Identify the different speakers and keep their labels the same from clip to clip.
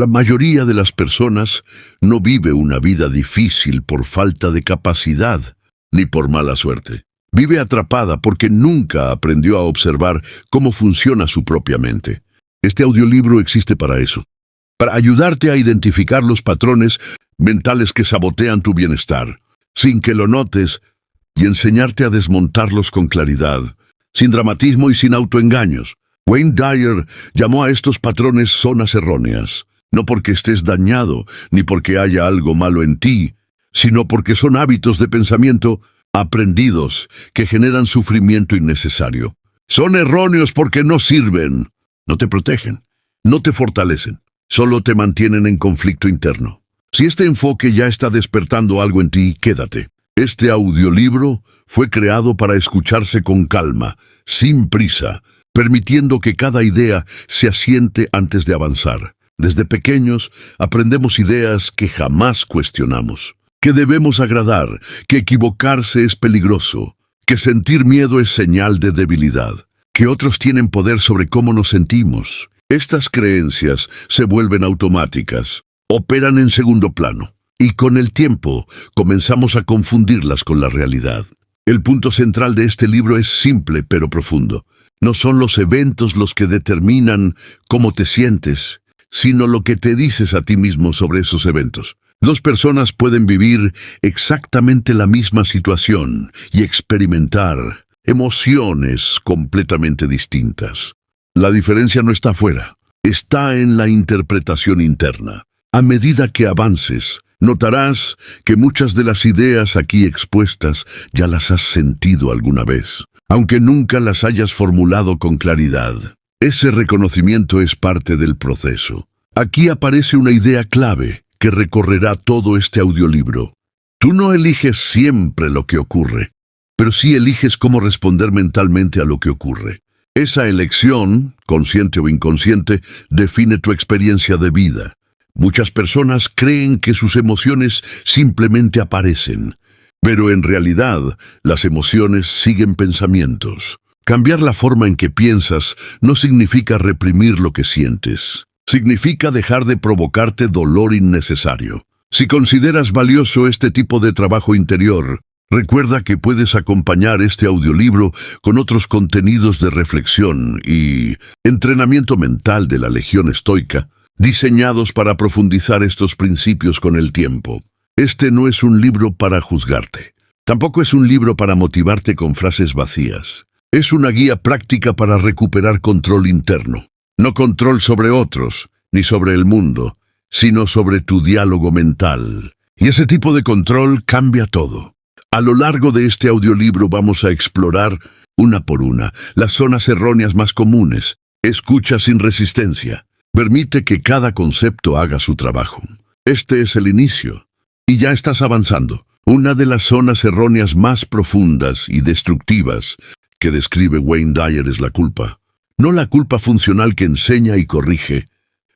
Speaker 1: La mayoría de las personas no vive una vida difícil por falta de capacidad ni por mala suerte. Vive atrapada porque nunca aprendió a observar cómo funciona su propia mente. Este audiolibro existe para eso, para ayudarte a identificar los patrones mentales que sabotean tu bienestar, sin que lo notes, y enseñarte a desmontarlos con claridad, sin dramatismo y sin autoengaños. Wayne Dyer llamó a estos patrones zonas erróneas, no porque estés dañado ni porque haya algo malo en ti, sino porque son hábitos de pensamiento aprendidos que generan sufrimiento innecesario. Son erróneos porque no sirven, no te protegen, no te fortalecen, solo te mantienen en conflicto interno. Si este enfoque ya está despertando algo en ti, quédate. Este audiolibro fue creado para escucharse con calma, sin prisa, permitiendo que cada idea se asiente antes de avanzar. Desde pequeños aprendemos ideas que jamás cuestionamos, que debemos agradar, que equivocarse es peligroso, que sentir miedo es señal de debilidad, que otros tienen poder sobre cómo nos sentimos. Estas creencias se vuelven automáticas, operan en segundo plano, y con el tiempo comenzamos a confundirlas con la realidad. El punto central de este libro es simple pero profundo. No son los eventos los que determinan cómo te sientes, sino lo que te dices a ti mismo sobre esos eventos. Dos personas pueden vivir exactamente la misma situación y experimentar emociones completamente distintas. La diferencia no está afuera, está en la interpretación interna. A medida que avances, notarás que muchas de las ideas aquí expuestas ya las has sentido alguna vez, aunque nunca las hayas formulado con claridad. Ese reconocimiento es parte del proceso. Aquí aparece una idea clave que recorrerá todo este audiolibro. Tú no eliges siempre lo que ocurre, pero sí eliges cómo responder mentalmente a lo que ocurre. Esa elección, consciente o inconsciente, define tu experiencia de vida. Muchas personas creen que sus emociones simplemente aparecen, pero en realidad las emociones siguen pensamientos. Cambiar la forma en que piensas no significa reprimir lo que sientes. Significa dejar de provocarte dolor innecesario. Si consideras valioso este tipo de trabajo interior, recuerda que puedes acompañar este audiolibro con otros contenidos de reflexión y entrenamiento mental de la Legión Estoica, diseñados para profundizar estos principios con el tiempo. Este no es un libro para juzgarte. Tampoco es un libro para motivarte con frases vacías. Es una guía práctica para recuperar control interno. No control sobre otros, ni sobre el mundo, sino sobre tu diálogo mental. Y ese tipo de control cambia todo. A lo largo de este audiolibro vamos a explorar, una por una, las zonas erróneas más comunes. Escucha sin resistencia. Permite que cada concepto haga su trabajo. Este es el inicio. Y ya estás avanzando. Una de las zonas erróneas más profundas y destructivas que describe Wayne Dyer es la culpa. No la culpa funcional que enseña y corrige,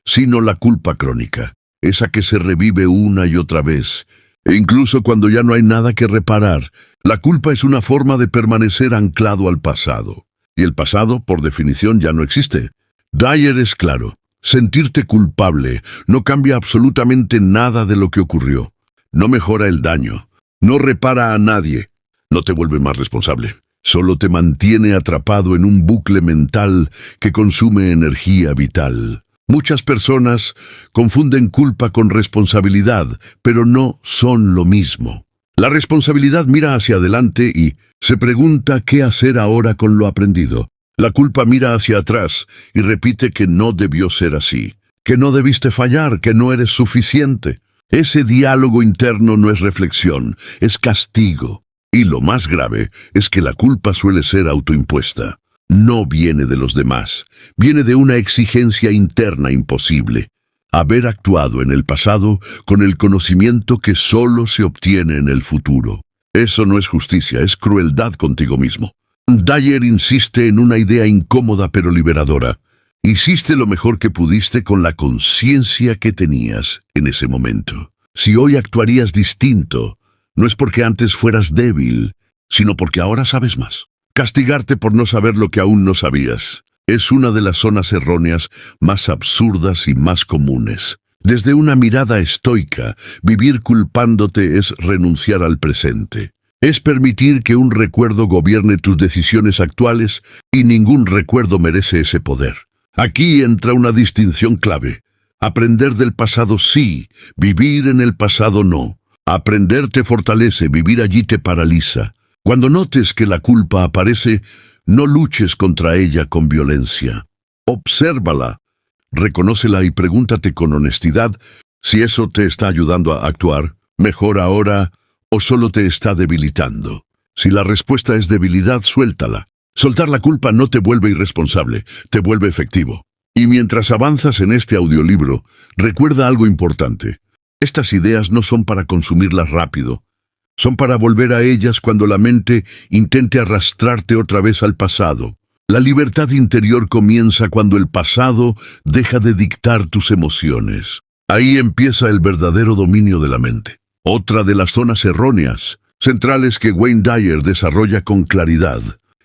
Speaker 1: sino la culpa crónica, esa que se revive una y otra vez, e incluso cuando ya no hay nada que reparar. La culpa es una forma de permanecer anclado al pasado, y el pasado, por definición, ya no existe. Dyer es claro, sentirte culpable no cambia absolutamente nada de lo que ocurrió, no mejora el daño, no repara a nadie, no te vuelve más responsable. Solo te mantiene atrapado en un bucle mental que consume energía vital. Muchas personas confunden culpa con responsabilidad, pero no son lo mismo. La responsabilidad mira hacia adelante y se pregunta qué hacer ahora con lo aprendido. La culpa mira hacia atrás y repite que no debió ser así, que no debiste fallar, que no eres suficiente. Ese diálogo interno no es reflexión, es castigo. Y lo más grave es que la culpa suele ser autoimpuesta. No viene de los demás, viene de una exigencia interna imposible. Haber actuado en el pasado con el conocimiento que solo se obtiene en el futuro. Eso no es justicia, es crueldad contigo mismo. Dyer insiste en una idea incómoda pero liberadora. Hiciste lo mejor que pudiste con la conciencia que tenías en ese momento. Si hoy actuarías distinto, no es porque antes fueras débil, sino porque ahora sabes más. Castigarte por no saber lo que aún no sabías es una de las zonas erróneas más absurdas y más comunes. Desde una mirada estoica, vivir culpándote es renunciar al presente. Es permitir que un recuerdo gobierne tus decisiones actuales y ningún recuerdo merece ese poder. Aquí entra una distinción clave. Aprender del pasado sí, vivir en el pasado no. Aprender te fortalece, vivir allí te paraliza. Cuando notes que la culpa aparece, no luches contra ella con violencia. Obsérvala, reconócela y pregúntate con honestidad si eso te está ayudando a actuar mejor ahora o solo te está debilitando. Si la respuesta es debilidad, suéltala. Soltar la culpa no te vuelve irresponsable, te vuelve efectivo. Y mientras avanzas en este audiolibro, recuerda algo importante. Estas ideas no son para consumirlas rápido. Son para volver a ellas cuando la mente intente arrastrarte otra vez al pasado. La libertad interior comienza cuando el pasado deja de dictar tus emociones. Ahí empieza el verdadero dominio de la mente. Otra de las zonas erróneas, centrales que Wayne Dyer desarrolla con claridad,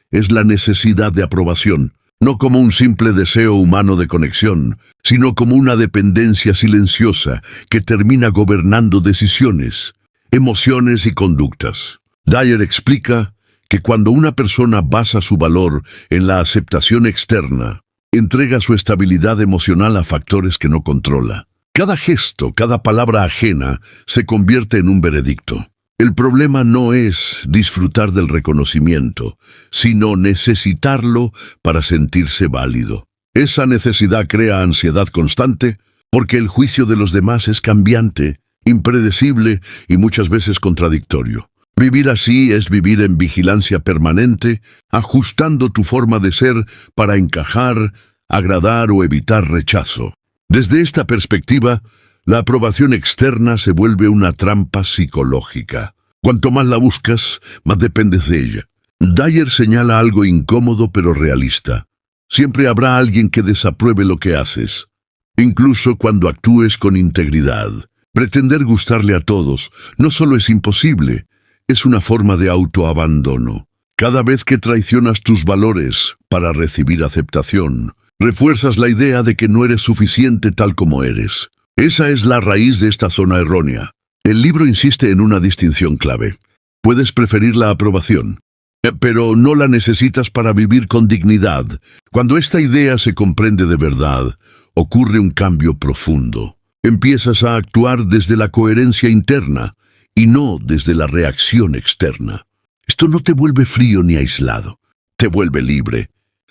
Speaker 1: es la necesidad de aprobación, no como un simple deseo humano de conexión, sino como una dependencia silenciosa que termina gobernando decisiones, emociones y conductas. Dyer explica que cuando una persona basa su valor en la aceptación externa, entrega su estabilidad emocional a factores que no controla. Cada gesto, cada palabra ajena se convierte en un veredicto. El problema no es disfrutar del reconocimiento, sino necesitarlo para sentirse válido. Esa necesidad crea ansiedad constante porque el juicio de los demás es cambiante, impredecible y muchas veces contradictorio. Vivir así es vivir en vigilancia permanente, ajustando tu forma de ser para encajar, agradar o evitar rechazo. Desde esta perspectiva, la aprobación externa se vuelve una trampa psicológica. Cuanto más la buscas, más dependes de ella. Dyer señala algo incómodo pero realista. Siempre habrá alguien que desapruebe lo que haces, incluso cuando actúes con integridad. Pretender gustarle a todos no solo es imposible, es una forma de autoabandono. Cada vez que traicionas tus valores para recibir aceptación, refuerzas la idea de que no eres suficiente tal como eres. Esa es la raíz de esta zona errónea. El libro insiste en una distinción clave. Puedes preferir la aprobación, pero no la necesitas para vivir con dignidad. Cuando esta idea se comprende de verdad, ocurre un cambio profundo. Empiezas a actuar desde la coherencia interna y no desde la reacción externa. Esto no te vuelve frío ni aislado, te vuelve libre.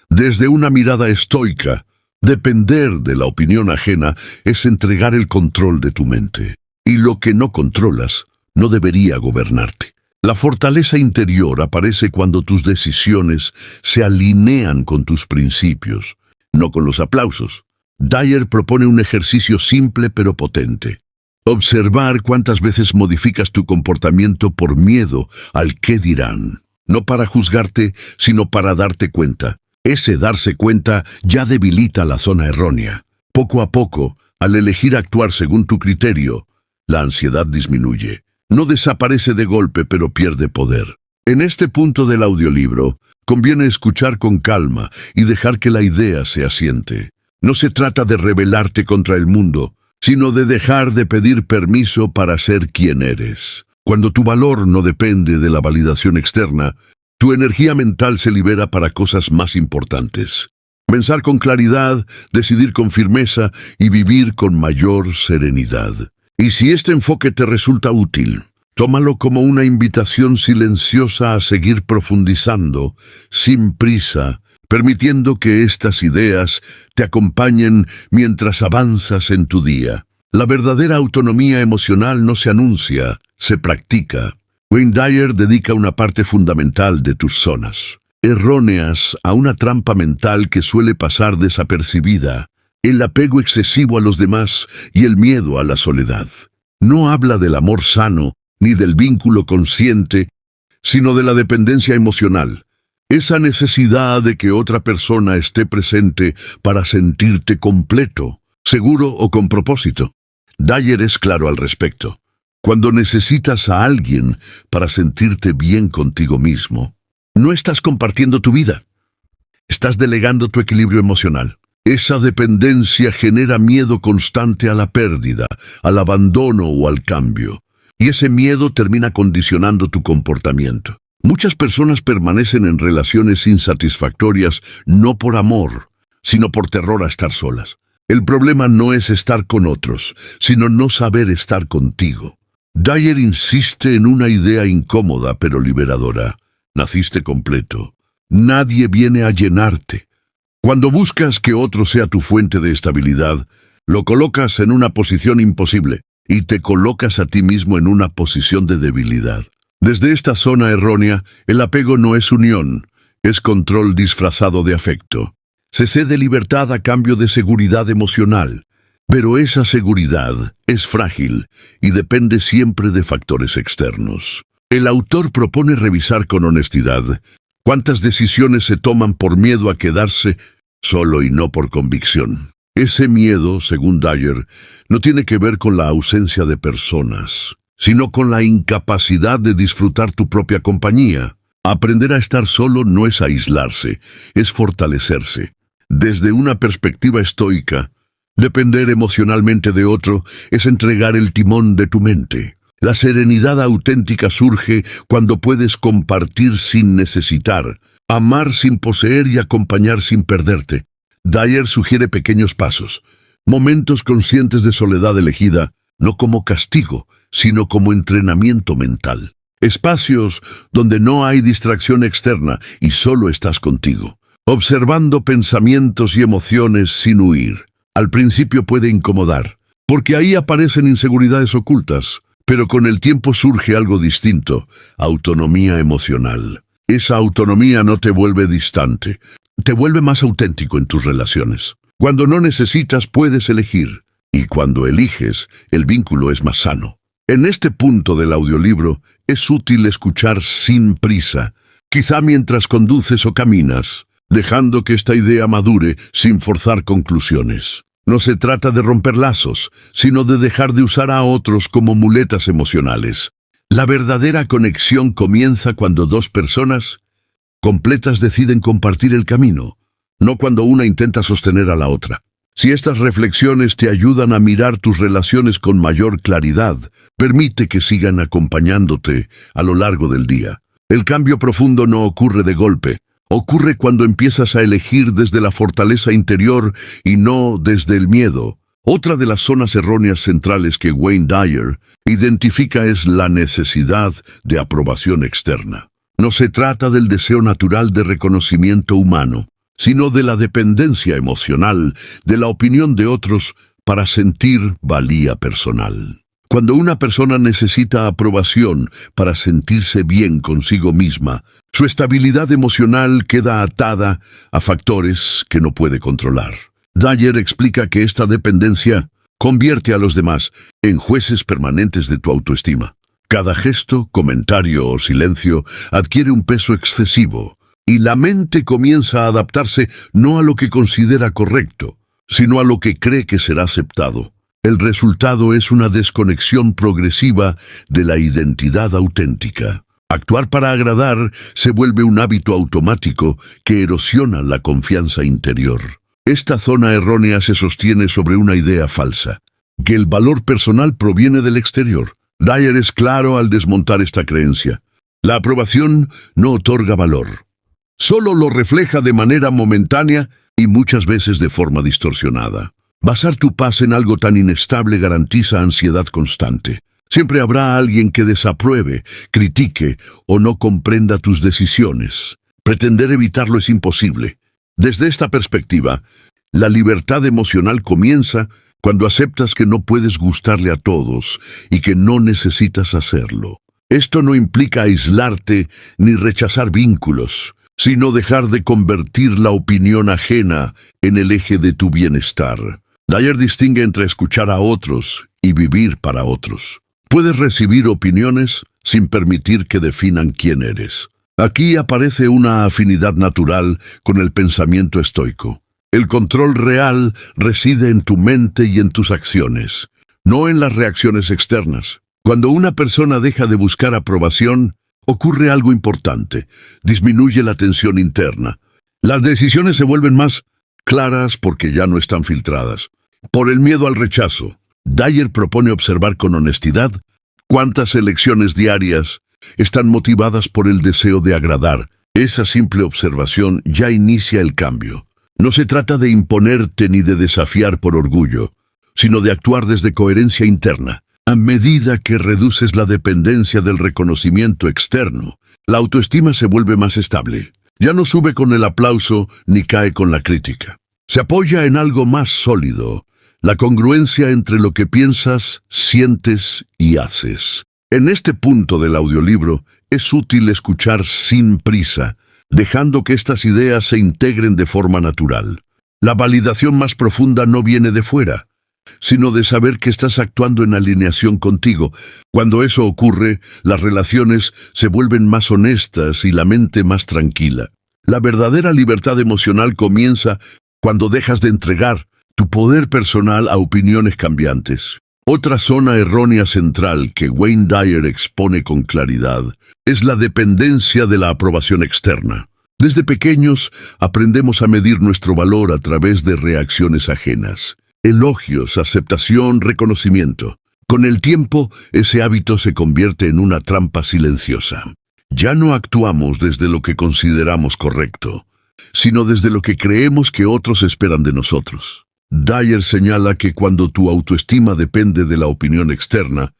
Speaker 1: Desde una mirada estoica, depender de la opinión ajena es entregar el control de tu mente. Y lo que no controlas no debería gobernarte. La fortaleza interior aparece cuando tus decisiones se alinean con tus principios, no con los aplausos. Dyer propone un ejercicio simple pero potente. Observar cuántas veces modificas tu comportamiento por miedo al qué dirán. No para juzgarte, sino para darte cuenta. Ese darse cuenta ya debilita la zona errónea. Poco a poco, al elegir actuar según tu criterio, la ansiedad disminuye. No desaparece de golpe, pero pierde poder. En este punto del audiolibro, conviene escuchar con calma y dejar que la idea se asiente. No se trata de rebelarte contra el mundo, sino de dejar de pedir permiso para ser quien eres. Cuando tu valor no depende de la validación externa, tu energía mental se libera para cosas más importantes. Pensar con claridad, decidir con firmeza y vivir con mayor serenidad. Y si este enfoque te resulta útil, tómalo como una invitación silenciosa a seguir profundizando, sin prisa, permitiendo que estas ideas te acompañen mientras avanzas en tu día. La verdadera autonomía emocional no se anuncia, se practica. Wayne Dyer dedica una parte fundamental de tus zonas erróneas a una trampa mental que suele pasar desapercibida: el apego excesivo a los demás y el miedo a la soledad. No habla del amor sano ni del vínculo consciente, sino de la dependencia emocional. Esa necesidad de que otra persona esté presente para sentirte completo, seguro o con propósito. Dyer es claro al respecto. Cuando necesitas a alguien para sentirte bien contigo mismo, no estás compartiendo tu vida. Estás delegando tu equilibrio emocional. Esa dependencia genera miedo constante a la pérdida, al abandono o al cambio. Y ese miedo termina condicionando tu comportamiento. Muchas personas permanecen en relaciones insatisfactorias no por amor, sino por terror a estar solas. El problema no es estar con otros, sino no saber estar contigo. Dyer insiste en una idea incómoda pero liberadora. Naciste completo. Nadie viene a llenarte. Cuando buscas que otro sea tu fuente de estabilidad, lo colocas en una posición imposible y te colocas a ti mismo en una posición de debilidad. Desde esta zona errónea, el apego no es unión, es control disfrazado de afecto. Se cede libertad a cambio de seguridad emocional, pero esa seguridad es frágil y depende siempre de factores externos. El autor propone revisar con honestidad cuántas decisiones se toman por miedo a quedarse solo y no por convicción. Ese miedo, según Dyer, no tiene que ver con la ausencia de personas, sino con la incapacidad de disfrutar tu propia compañía. Aprender a estar solo no es aislarse, es fortalecerse. Desde una perspectiva estoica, depender emocionalmente de otro es entregar el timón de tu mente. La serenidad auténtica surge cuando puedes compartir sin necesitar, amar sin poseer y acompañar sin perderte. Dyer sugiere pequeños pasos, momentos conscientes de soledad elegida, no como castigo, sino como entrenamiento mental. Espacios donde no hay distracción externa y solo estás contigo, observando pensamientos y emociones sin huir. Al principio puede incomodar, porque ahí aparecen inseguridades ocultas, pero con el tiempo surge algo distinto, autonomía emocional. Esa autonomía no te vuelve distante, te vuelve más auténtico en tus relaciones. Cuando no necesitas, puedes elegir, y cuando eliges, el vínculo es más sano. En este punto del audiolibro, es útil escuchar sin prisa, quizá mientras conduces o caminas, dejando que esta idea madure sin forzar conclusiones. No se trata de romper lazos, sino de dejar de usar a otros como muletas emocionales. La verdadera conexión comienza cuando dos personas completas deciden compartir el camino, no cuando una intenta sostener a la otra. Si estas reflexiones te ayudan a mirar tus relaciones con mayor claridad, permite que sigan acompañándote a lo largo del día. El cambio profundo no ocurre de golpe, ocurre cuando empiezas a elegir desde la fortaleza interior y no desde el miedo. Otra de las zonas erróneas centrales que Wayne Dyer identifica es la necesidad de aprobación externa. No se trata del deseo natural de reconocimiento humano, sino de la dependencia emocional de la opinión de otros para sentir valía personal. Cuando una persona necesita aprobación para sentirse bien consigo misma, su estabilidad emocional queda atada a factores que no puede controlar. Dyer explica que esta dependencia convierte a los demás en jueces permanentes de tu autoestima. Cada gesto, comentario o silencio adquiere un peso excesivo, y la mente comienza a adaptarse no a lo que considera correcto, sino a lo que cree que será aceptado. El resultado es una desconexión progresiva de la identidad auténtica. Actuar para agradar se vuelve un hábito automático que erosiona la confianza interior. Esta zona errónea se sostiene sobre una idea falsa, que el valor personal proviene del exterior. Dyer es claro al desmontar esta creencia. La aprobación no otorga valor. Solo lo refleja de manera momentánea y muchas veces de forma distorsionada. Basar tu paz en algo tan inestable garantiza ansiedad constante. Siempre habrá alguien que desapruebe, critique o no comprenda tus decisiones. Pretender evitarlo es imposible. Desde esta perspectiva, la libertad emocional comienza cuando aceptas que no puedes gustarle a todos y que no necesitas hacerlo. Esto no implica aislarte ni rechazar vínculos, sino dejar de convertir la opinión ajena en el eje de tu bienestar. Dyer distingue entre escuchar a otros y vivir para otros. Puedes recibir opiniones sin permitir que definan quién eres. Aquí aparece una afinidad natural con el pensamiento estoico. El control real reside en tu mente y en tus acciones, no en las reacciones externas. Cuando una persona deja de buscar aprobación, ocurre algo importante. Disminuye la tensión interna. Las decisiones se vuelven más claras porque ya no están filtradas. Por el miedo al rechazo, Dyer propone observar con honestidad cuántas elecciones diarias están motivadas por el deseo de agradar. Esa simple observación ya inicia el cambio. No se trata de imponerte ni de desafiar por orgullo, sino de actuar desde coherencia interna. A medida que reduces la dependencia del reconocimiento externo, la autoestima se vuelve más estable. Ya no sube con el aplauso ni cae con la crítica. Se apoya en algo más sólido, la congruencia entre lo que piensas, sientes y haces. En este punto del audiolibro es útil escuchar sin prisa, dejando que estas ideas se integren de forma natural. La validación más profunda no viene de fuera, sino de saber que estás actuando en alineación contigo. Cuando eso ocurre, las relaciones se vuelven más honestas y la mente más tranquila. La verdadera libertad emocional comienza cuando dejas de entregar tu poder personal a opiniones cambiantes. Otra zona errónea central que Wayne Dyer expone con claridad es la dependencia de la aprobación externa. Desde pequeños aprendemos a medir nuestro valor a través de reacciones ajenas. Elogios, aceptación, reconocimiento. Con el tiempo, ese hábito se convierte en una trampa silenciosa. Ya no actuamos desde lo que consideramos correcto, sino desde lo que creemos que otros esperan de nosotros. Dyer señala que cuando tu autoestima depende de la opinión externa,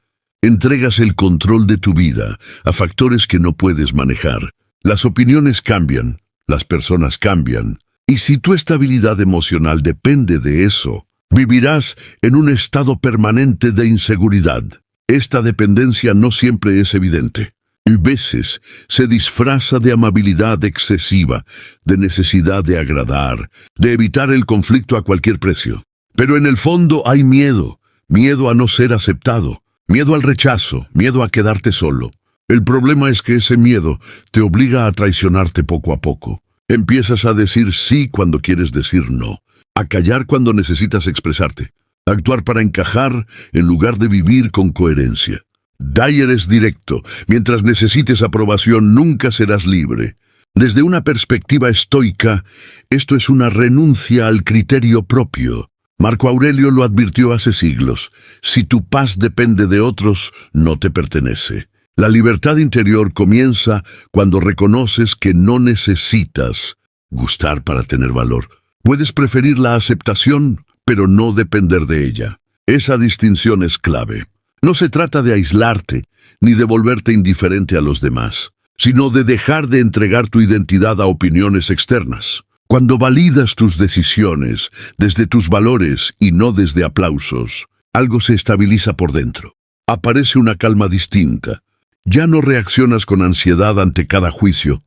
Speaker 1: entregas el control de tu vida a factores que no puedes manejar. Las opiniones cambian, las personas cambian, y si tu estabilidad emocional depende de eso, vivirás en un estado permanente de inseguridad. Esta dependencia no siempre es evidente. Y veces se disfraza de amabilidad excesiva, de necesidad de agradar, de evitar el conflicto a cualquier precio. Pero en el fondo hay miedo, miedo a no ser aceptado, miedo al rechazo, miedo a quedarte solo. El problema es que ese miedo te obliga a traicionarte poco a poco. Empiezas a decir sí cuando quieres decir no, a callar cuando necesitas expresarte, a actuar para encajar en lugar de vivir con coherencia. Dyer es directo. Mientras necesites aprobación, nunca serás libre. Desde una perspectiva estoica, esto es una renuncia al criterio propio. Marco Aurelio lo advirtió hace siglos. Si tu paz depende de otros, no te pertenece. La libertad interior comienza cuando reconoces que no necesitas gustar para tener valor. Puedes preferir la aceptación, pero no depender de ella. Esa distinción es clave. No se trata de aislarte, ni de volverte indiferente a los demás, sino de dejar de entregar tu identidad a opiniones externas. Cuando validas tus decisiones desde tus valores y no desde aplausos, algo se estabiliza por dentro. Aparece una calma distinta. Ya no reaccionas con ansiedad ante cada juicio,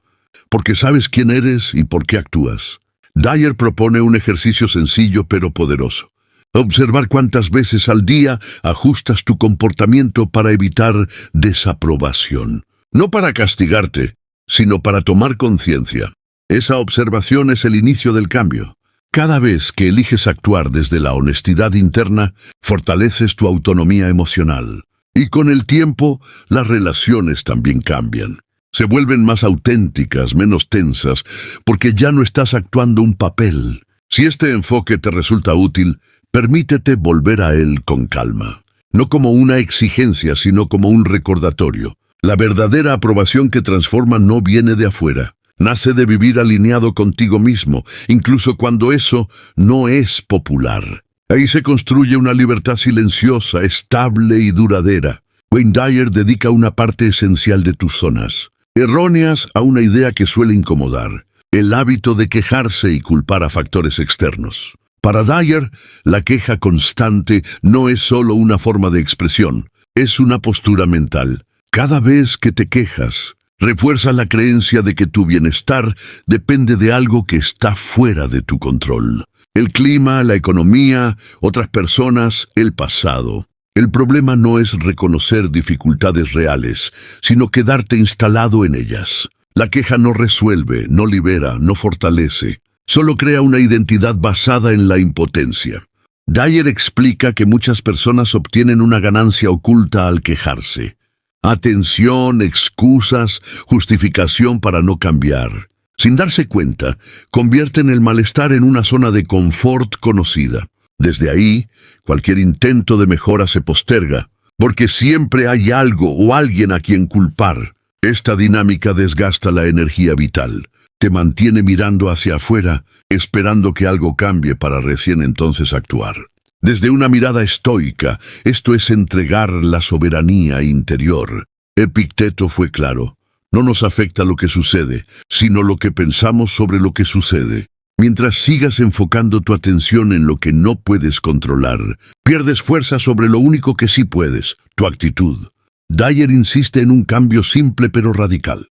Speaker 1: porque sabes quién eres y por qué actúas. Dyer propone un ejercicio sencillo pero poderoso. Observar cuántas veces al día ajustas tu comportamiento para evitar desaprobación. No para castigarte, sino para tomar conciencia. Esa observación es el inicio del cambio. Cada vez que eliges actuar desde la honestidad interna, fortaleces tu autonomía emocional. Y con el tiempo, las relaciones también cambian. Se vuelven más auténticas, menos tensas, porque ya no estás actuando un papel. Si este enfoque te resulta útil, permítete volver a él con calma. No como una exigencia, sino como un recordatorio. La verdadera aprobación que transforma no viene de afuera. Nace de vivir alineado contigo mismo, incluso cuando eso no es popular. Ahí se construye una libertad silenciosa, estable y duradera. Wayne Dyer dedica una parte esencial de tus zonas erróneas a una idea que suele incomodar: el hábito de quejarse y culpar a factores externos. Para Dyer, la queja constante no es solo una forma de expresión, es una postura mental. Cada vez que te quejas, refuerza la creencia de que tu bienestar depende de algo que está fuera de tu control. El clima, la economía, otras personas, el pasado. El problema no es reconocer dificultades reales, sino quedarte instalado en ellas. La queja no resuelve, no libera, no fortalece. Solo crea una identidad basada en la impotencia. Dyer explica que muchas personas obtienen una ganancia oculta al quejarse. Atención, excusas, justificación para no cambiar. Sin darse cuenta, convierten el malestar en una zona de confort conocida. Desde ahí, cualquier intento de mejora se posterga, porque siempre hay algo o alguien a quien culpar. Esta dinámica desgasta la energía vital. Te mantiene mirando hacia afuera, esperando que algo cambie para recién entonces actuar. Desde una mirada estoica, esto es entregar la soberanía interior. Epicteto fue claro: no nos afecta lo que sucede, sino lo que pensamos sobre lo que sucede. Mientras sigas enfocando tu atención en lo que no puedes controlar, pierdes fuerza sobre lo único que sí puedes, tu actitud. Dyer insiste en un cambio simple pero radical: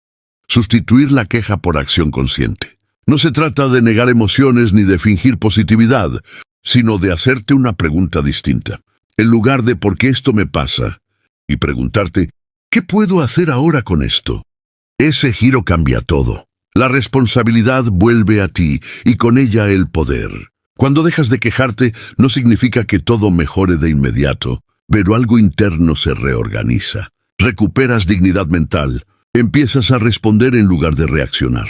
Speaker 1: sustituir la queja por acción consciente. No se trata de negar emociones ni de fingir positividad, sino de hacerte una pregunta distinta. En lugar de ¿por qué esto me pasa?, y preguntarte ¿qué puedo hacer ahora con esto? Ese giro cambia todo. La responsabilidad vuelve a ti y con ella el poder. Cuando dejas de quejarte, no significa que todo mejore de inmediato, pero algo interno se reorganiza. Recuperas dignidad mental. Empiezas a responder en lugar de reaccionar.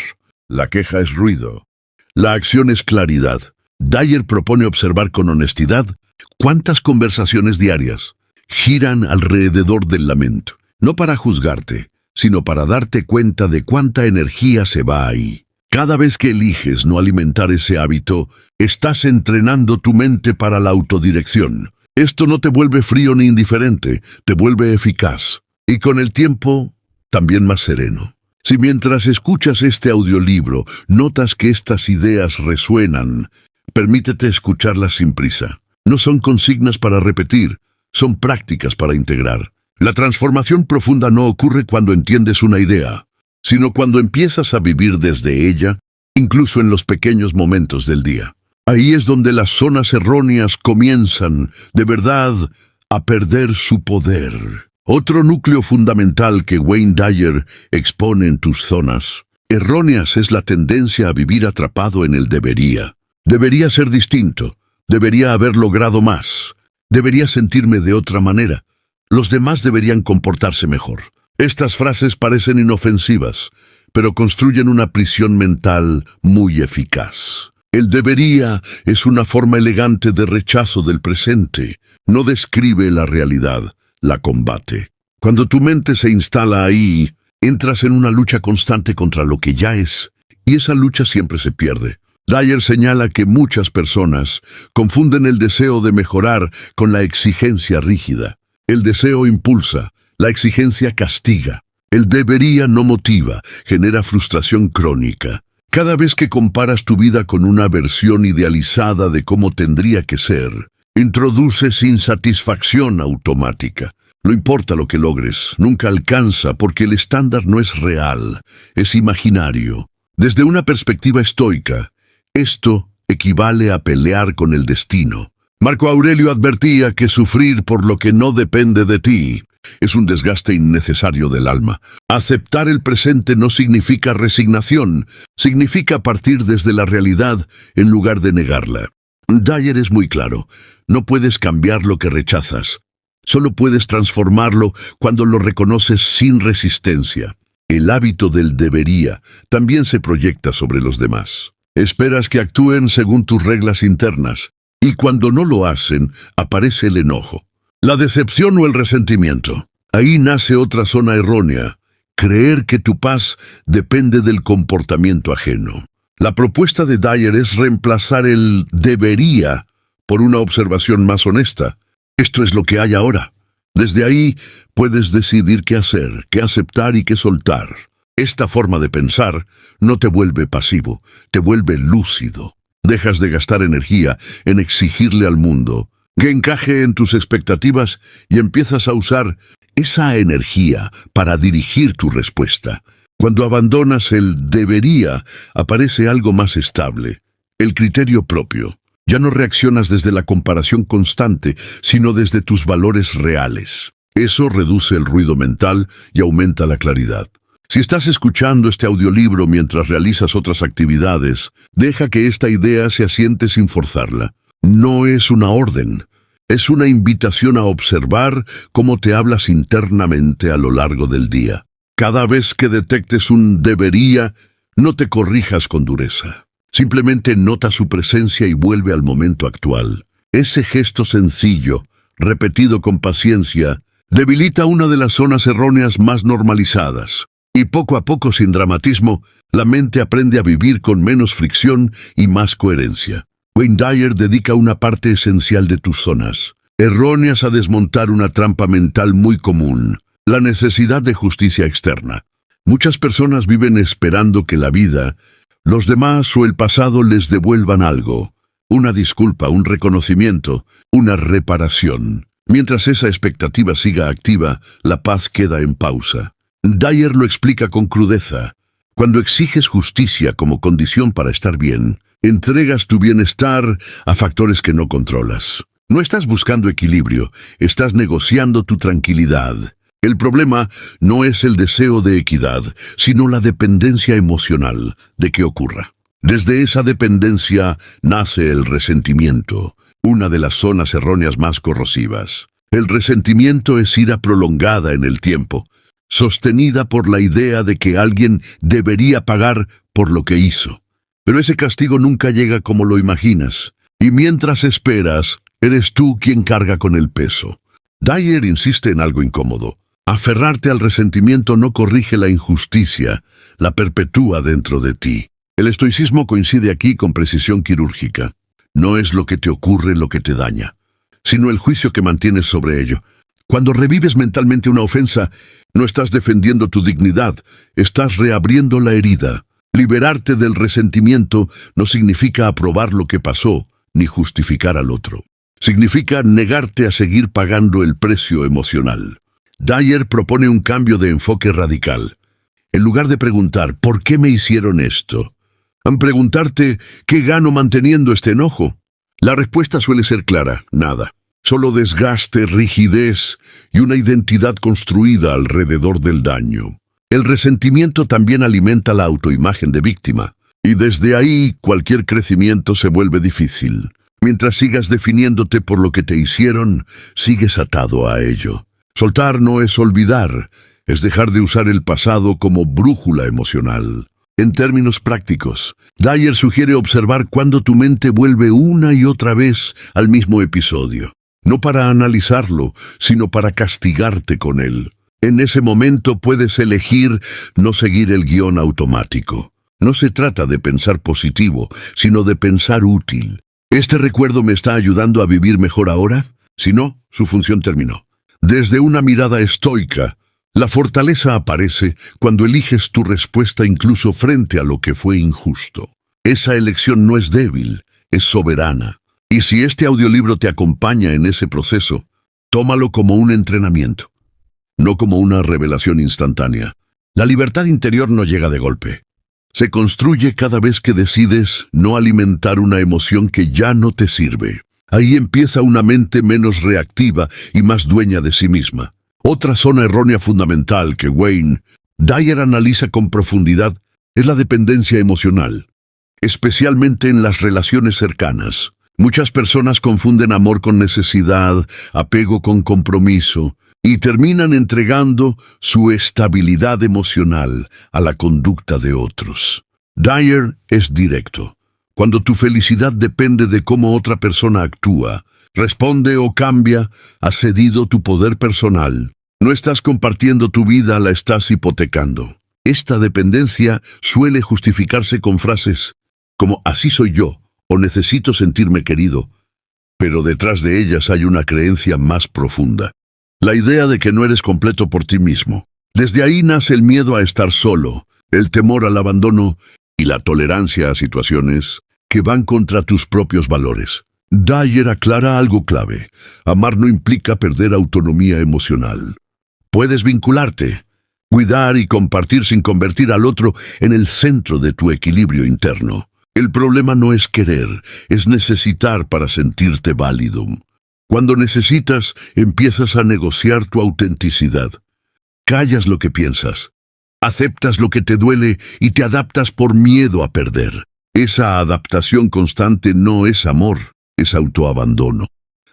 Speaker 1: La queja es ruido. La acción es claridad. Dyer propone observar con honestidad cuántas conversaciones diarias giran alrededor del lamento. No para juzgarte, sino para darte cuenta de cuánta energía se va ahí. Cada vez que eliges no alimentar ese hábito, estás entrenando tu mente para la autodirección. Esto no te vuelve frío ni indiferente, te vuelve eficaz. Y con el tiempo, también más sereno. Si mientras escuchas este audiolibro notas que estas ideas resuenan, permítete escucharlas sin prisa. No son consignas para repetir, son prácticas para integrar. La transformación profunda no ocurre cuando entiendes una idea, sino cuando empiezas a vivir desde ella, incluso en los pequeños momentos del día. Ahí es donde las zonas erróneas comienzan, de verdad, a perder su poder. Otro núcleo fundamental que Wayne Dyer expone en tus zonas erróneas es la tendencia a vivir atrapado en el debería. Debería ser distinto, debería haber logrado más, debería sentirme de otra manera. Los demás deberían comportarse mejor. Estas frases parecen inofensivas, pero construyen una prisión mental muy eficaz. El debería es una forma elegante de rechazo del presente. No describe la realidad, la combate. Cuando tu mente se instala ahí, entras en una lucha constante contra lo que ya es, y esa lucha siempre se pierde. Dyer señala que muchas personas confunden el deseo de mejorar con la exigencia rígida. El deseo impulsa, la exigencia castiga. El debería no motiva, genera frustración crónica. Cada vez que comparas tu vida con una versión idealizada de cómo tendría que ser, introduces insatisfacción automática. No importa lo que logres, nunca alcanza porque el estándar no es real, es imaginario. Desde una perspectiva estoica, esto equivale a pelear con el destino. Marco Aurelio advertía que sufrir por lo que no depende de ti es un desgaste innecesario del alma. Aceptar el presente no significa resignación, significa partir desde la realidad en lugar de negarla. Dyer es muy claro: no puedes cambiar lo que rechazas, solo puedes transformarlo cuando lo reconoces sin resistencia. El hábito del debería también se proyecta sobre los demás. Esperas que actúen según tus reglas internas, y cuando no lo hacen, aparece el enojo, la decepción o el resentimiento. Ahí nace otra zona errónea: creer que tu paz depende del comportamiento ajeno. La propuesta de Dyer es reemplazar el debería por una observación más honesta. Esto es lo que hay ahora. Desde ahí puedes decidir qué hacer, qué aceptar y qué soltar. Esta forma de pensar no te vuelve pasivo, te vuelve lúcido. Dejas de gastar energía en exigirle al mundo que encaje en tus expectativas y empiezas a usar esa energía para dirigir tu respuesta. Cuando abandonas el debería, aparece algo más estable, el criterio propio. Ya no reaccionas desde la comparación constante, sino desde tus valores reales. Eso reduce el ruido mental y aumenta la claridad. Si estás escuchando este audiolibro mientras realizas otras actividades, deja que esta idea se asiente sin forzarla. No es una orden, es una invitación a observar cómo te hablas internamente a lo largo del día. Cada vez que detectes un debería, No te corrijas con dureza. Simplemente nota su presencia y vuelve al momento actual. Ese gesto sencillo, repetido con paciencia, debilita una de las zonas erróneas más normalizadas. Y poco a poco, sin dramatismo, la mente aprende a vivir con menos fricción y más coherencia. Wayne Dyer dedica una parte esencial de tus zonas erróneas a desmontar una trampa mental muy común, la necesidad de justicia externa. Muchas personas viven esperando que la vida, los demás o el pasado les devuelvan algo, una disculpa, un reconocimiento, una reparación. Mientras esa expectativa siga activa, la paz queda en pausa. Dyer lo explica con crudeza. Cuando exiges justicia como condición para estar bien, entregas tu bienestar a factores que no controlas. No estás buscando equilibrio, estás negociando tu tranquilidad. El problema no es el deseo de equidad, sino la dependencia emocional de que ocurra. Desde esa dependencia nace el resentimiento, una de las zonas erróneas más corrosivas. El resentimiento es ira prolongada en el tiempo, sostenida por la idea de que alguien debería pagar por lo que hizo. Pero ese castigo nunca llega como lo imaginas, y mientras esperas, eres tú quien carga con el peso. Dyer insiste en algo incómodo. Aferrarte al resentimiento no corrige la injusticia, la perpetúa dentro de ti. El estoicismo coincide aquí con precisión quirúrgica. No es lo que te ocurre lo que te daña, sino el juicio que mantienes sobre ello. Cuando revives mentalmente una ofensa, no estás defendiendo tu dignidad, estás reabriendo la herida. Liberarte del resentimiento no significa aprobar lo que pasó, ni justificar al otro. Significa negarte a seguir pagando el precio emocional. Dyer propone un cambio de enfoque radical. En lugar de preguntar, ¿por qué me hicieron esto?, preguntarte, ¿qué gano manteniendo este enojo? La respuesta suele ser clara, nada. Solo desgaste, rigidez y una identidad construida alrededor del daño. El resentimiento también alimenta la autoimagen de víctima, y desde ahí cualquier crecimiento se vuelve difícil. Mientras sigas definiéndote por lo que te hicieron, sigues atado a ello. Soltar no es olvidar, es dejar de usar el pasado como brújula emocional. En términos prácticos, Dyer sugiere observar cuándo tu mente vuelve una y otra vez al mismo episodio. No para analizarlo, sino para castigarte con él. En ese momento puedes elegir no seguir el guión automático. No se trata de pensar positivo, sino de pensar útil. ¿Este recuerdo me está ayudando a vivir mejor ahora? Si no, su función terminó. Desde una mirada estoica, la fortaleza aparece cuando eliges tu respuesta incluso frente a lo que fue injusto. Esa elección no es débil, es soberana. Y si este audiolibro te acompaña en ese proceso, tómalo como un entrenamiento, no como una revelación instantánea. La libertad interior no llega de golpe. Se construye cada vez que decides no alimentar una emoción que ya no te sirve. Ahí empieza una mente menos reactiva y más dueña de sí misma. Otra zona errónea fundamental que Wayne Dyer analiza con profundidad es la dependencia emocional, especialmente en las relaciones cercanas. Muchas personas confunden amor con necesidad, apego con compromiso, y terminan entregando su estabilidad emocional a la conducta de otros. Dyer es directo. Cuando tu felicidad depende de cómo otra persona actúa, responde o cambia, has cedido tu poder personal. No estás compartiendo tu vida, la estás hipotecando. Esta dependencia suele justificarse con frases como «así soy yo» o «necesito sentirme querido», pero detrás de ellas hay una creencia más profunda. La idea de que no eres completo por ti mismo. Desde ahí nace el miedo a estar solo, el temor al abandono y la tolerancia a situaciones que van contra tus propios valores. Dyer aclara algo clave. Amar no implica perder autonomía emocional. Puedes vincularte, cuidar y compartir sin convertir al otro en el centro de tu equilibrio interno. El problema no es querer, es necesitar para sentirte válido. Cuando necesitas, empiezas a negociar tu autenticidad. Callas lo que piensas, aceptas lo que te duele y te adaptas por miedo a perder. Esa adaptación constante no es amor, es autoabandono.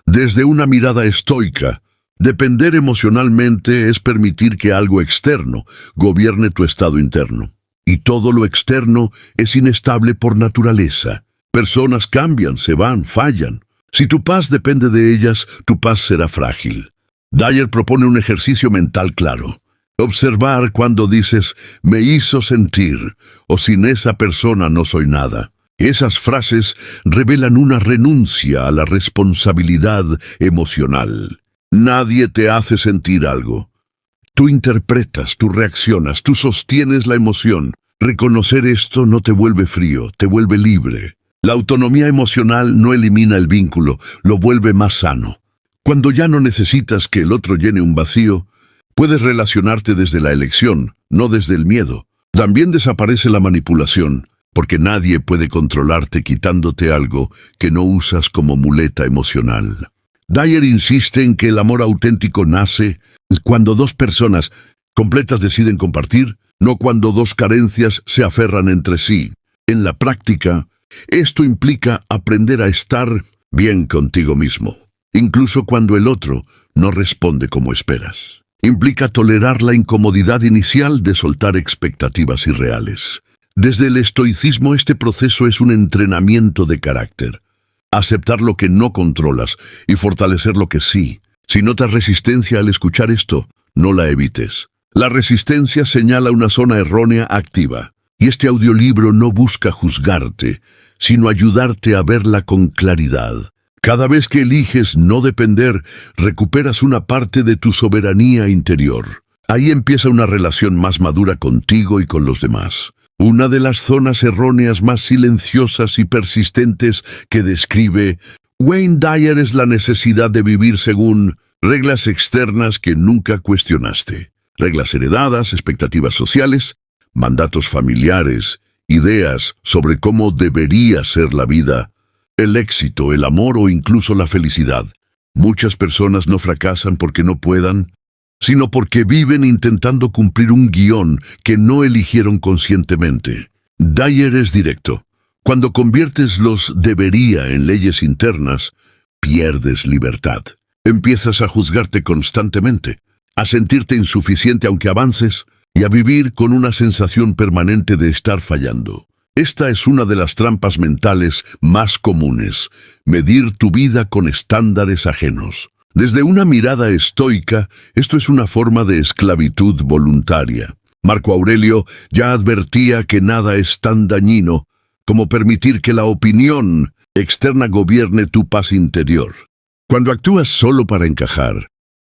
Speaker 1: Desde una mirada estoica, depender emocionalmente es permitir que algo externo gobierne tu estado interno. y todo lo externo es inestable por naturaleza. Personas cambian, se van, fallan. Si tu paz depende de ellas, tu paz será frágil. Dyer propone un ejercicio mental claro. Observar cuando dices, me hizo sentir, o sin esa persona no soy nada. Esas frases revelan una renuncia a la responsabilidad emocional. Nadie te hace sentir algo. Tú interpretas, tú reaccionas, tú sostienes la emoción. Reconocer esto no te vuelve frío, te vuelve libre. La autonomía emocional no elimina el vínculo, lo vuelve más sano. Cuando ya no necesitas que el otro llene un vacío, puedes relacionarte desde la elección, no desde el miedo. También desaparece la manipulación, porque nadie puede controlarte quitándote algo que no usas como muleta emocional. Dyer insiste en que el amor auténtico nace cuando dos personas completas deciden compartir, no cuando dos carencias se aferran entre sí. En la práctica, esto implica aprender a estar bien contigo mismo, incluso cuando el otro no responde como esperas. Implica tolerar la incomodidad inicial de soltar expectativas irreales. Desde el estoicismo, este proceso es un entrenamiento de carácter. Aceptar lo que no controlas y fortalecer lo que sí. Si notas resistencia al escuchar esto, no la evites. La resistencia señala una zona errónea activa, y este audiolibro no busca juzgarte, sino ayudarte a verla con claridad. Cada vez que eliges no depender, recuperas una parte de tu soberanía interior. Ahí empieza una relación más madura contigo y con los demás. Una de las zonas erróneas más silenciosas y persistentes que describe Wayne Dyer es la necesidad de vivir según reglas externas que nunca cuestionaste. Reglas heredadas, expectativas sociales, mandatos familiares, ideas sobre cómo debería ser la vida, el éxito, el amor o incluso la felicidad. Muchas personas no fracasan porque no puedan, sino porque viven intentando cumplir un guión que no eligieron conscientemente. Dyer es directo. Cuando conviertes los debería en leyes internas, pierdes libertad. Empiezas a juzgarte constantemente, a sentirte insuficiente aunque avances, y a vivir con una sensación permanente de estar fallando. Esta es una de las trampas mentales más comunes, medir tu vida con estándares ajenos. Desde una mirada estoica, esto es una forma de esclavitud voluntaria. Marco Aurelio ya advertía que nada es tan dañino como permitir que la opinión externa gobierne tu paz interior. Cuando actúas solo para encajar,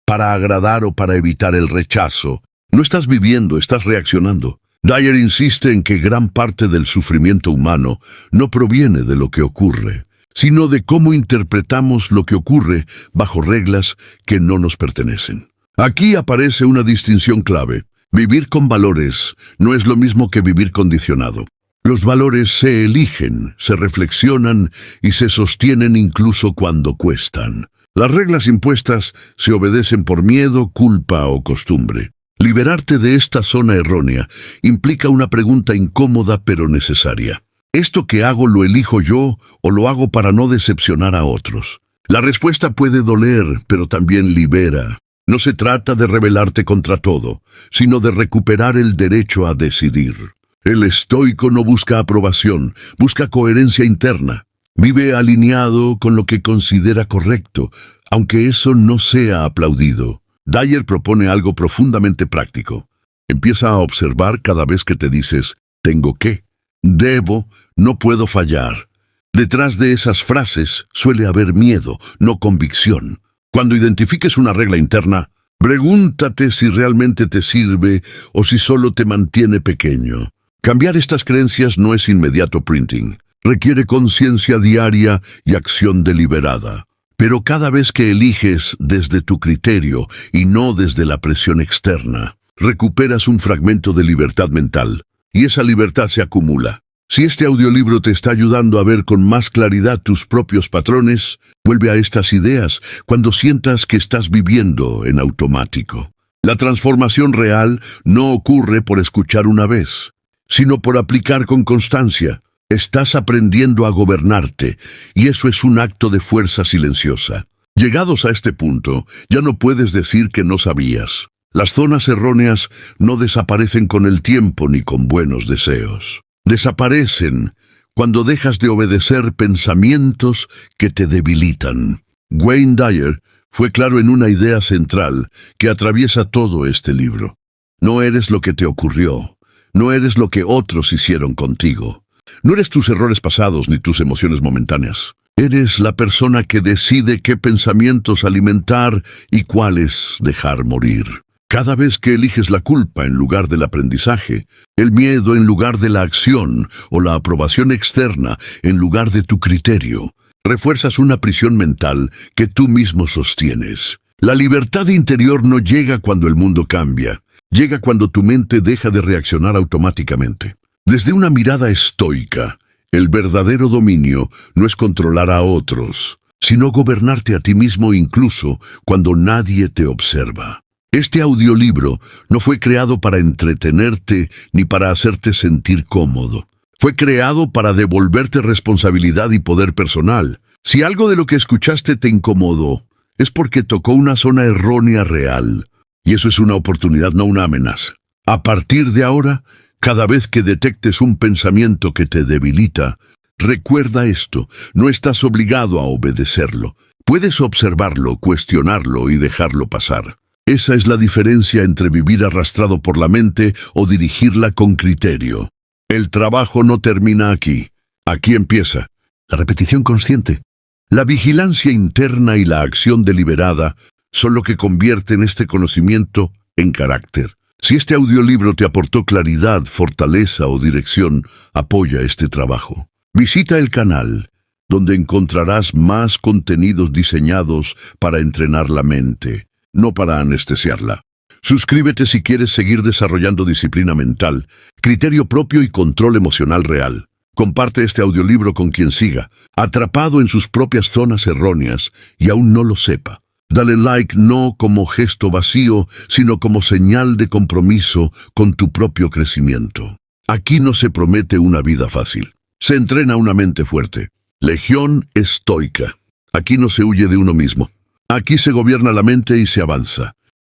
Speaker 1: para agradar o para evitar el rechazo, no estás viviendo, estás reaccionando. Dyer insiste en que gran parte del sufrimiento humano no proviene de lo que ocurre, sino de cómo interpretamos lo que ocurre bajo reglas que no nos pertenecen. Aquí aparece una distinción clave. Vivir con valores no es lo mismo que vivir condicionado. Los valores se eligen, se reflexionan y se sostienen incluso cuando cuestan. Las reglas impuestas se obedecen por miedo, culpa o costumbre. Liberarte de esta zona errónea implica una pregunta incómoda pero necesaria. ¿Esto que hago lo elijo yo o lo hago para no decepcionar a otros? La respuesta puede doler, pero también libera. No se trata de rebelarte contra todo, sino de recuperar el derecho a decidir. El estoico no busca aprobación, busca coherencia interna. Vive alineado con lo que considera correcto, aunque eso no sea aplaudido. Dyer propone algo profundamente práctico. Empieza a observar cada vez que te dices, tengo que, debo, no puedo fallar. Detrás de esas frases suele haber miedo, no convicción. Cuando identifiques una regla interna, pregúntate si realmente te sirve o si solo te mantiene pequeño. Cambiar estas creencias no es inmediato printing. Requiere conciencia diaria y acción deliberada. Pero cada vez que eliges desde tu criterio y no desde la presión externa, recuperas un fragmento de libertad mental, y esa libertad se acumula. Si este audiolibro te está ayudando a ver con más claridad tus propios patrones, vuelve a estas ideas cuando sientas que estás viviendo en automático. La transformación real no ocurre por escuchar una vez, sino por aplicar con constancia. Estás aprendiendo a gobernarte, y eso es un acto de fuerza silenciosa. Llegados a este punto, ya no puedes decir que no sabías. Las zonas erróneas no desaparecen con el tiempo ni con buenos deseos. Desaparecen cuando dejas de obedecer pensamientos que te debilitan. Wayne Dyer fue claro en una idea central que atraviesa todo este libro. No eres lo que te ocurrió, no eres lo que otros hicieron contigo. No eres tus errores pasados ni tus emociones momentáneas. Eres la persona que decide qué pensamientos alimentar y cuáles dejar morir. Cada vez que eliges la culpa en lugar del aprendizaje, el miedo en lugar de la acción o la aprobación externa en lugar de tu criterio, refuerzas una prisión mental que tú mismo sostienes. La libertad interior no llega cuando el mundo cambia, llega cuando tu mente deja de reaccionar automáticamente. Desde una mirada estoica, el verdadero dominio no es controlar a otros, sino gobernarte a ti mismo incluso cuando nadie te observa. Este audiolibro no fue creado para entretenerte ni para hacerte sentir cómodo. Fue creado para devolverte responsabilidad y poder personal. Si algo de lo que escuchaste te incomodó, es porque tocó una zona errónea real. Y eso es una oportunidad, no una amenaza. A partir de ahora, cada vez que detectes un pensamiento que te debilita, recuerda esto, no estás obligado a obedecerlo. Puedes observarlo, cuestionarlo y dejarlo pasar. Esa es la diferencia entre vivir arrastrado por la mente o dirigirla con criterio. El trabajo no termina aquí. Aquí empieza la repetición consciente. La vigilancia interna y la acción deliberada son lo que convierten este conocimiento en carácter. Si este audiolibro te aportó claridad, fortaleza o dirección, apoya este trabajo. Visita el canal, donde encontrarás más contenidos diseñados para entrenar la mente, no para anestesiarla. Suscríbete si quieres seguir desarrollando disciplina mental, criterio propio y control emocional real. Comparte este audiolibro con quien siga, atrapado en sus propias zonas erróneas y aún no lo sepa. Dale like no como gesto vacío, sino como señal de compromiso con tu propio crecimiento. Aquí no se promete una vida fácil. Se entrena una mente fuerte. Legión estoica. Aquí no se huye de uno mismo. Aquí se gobierna la mente y se avanza.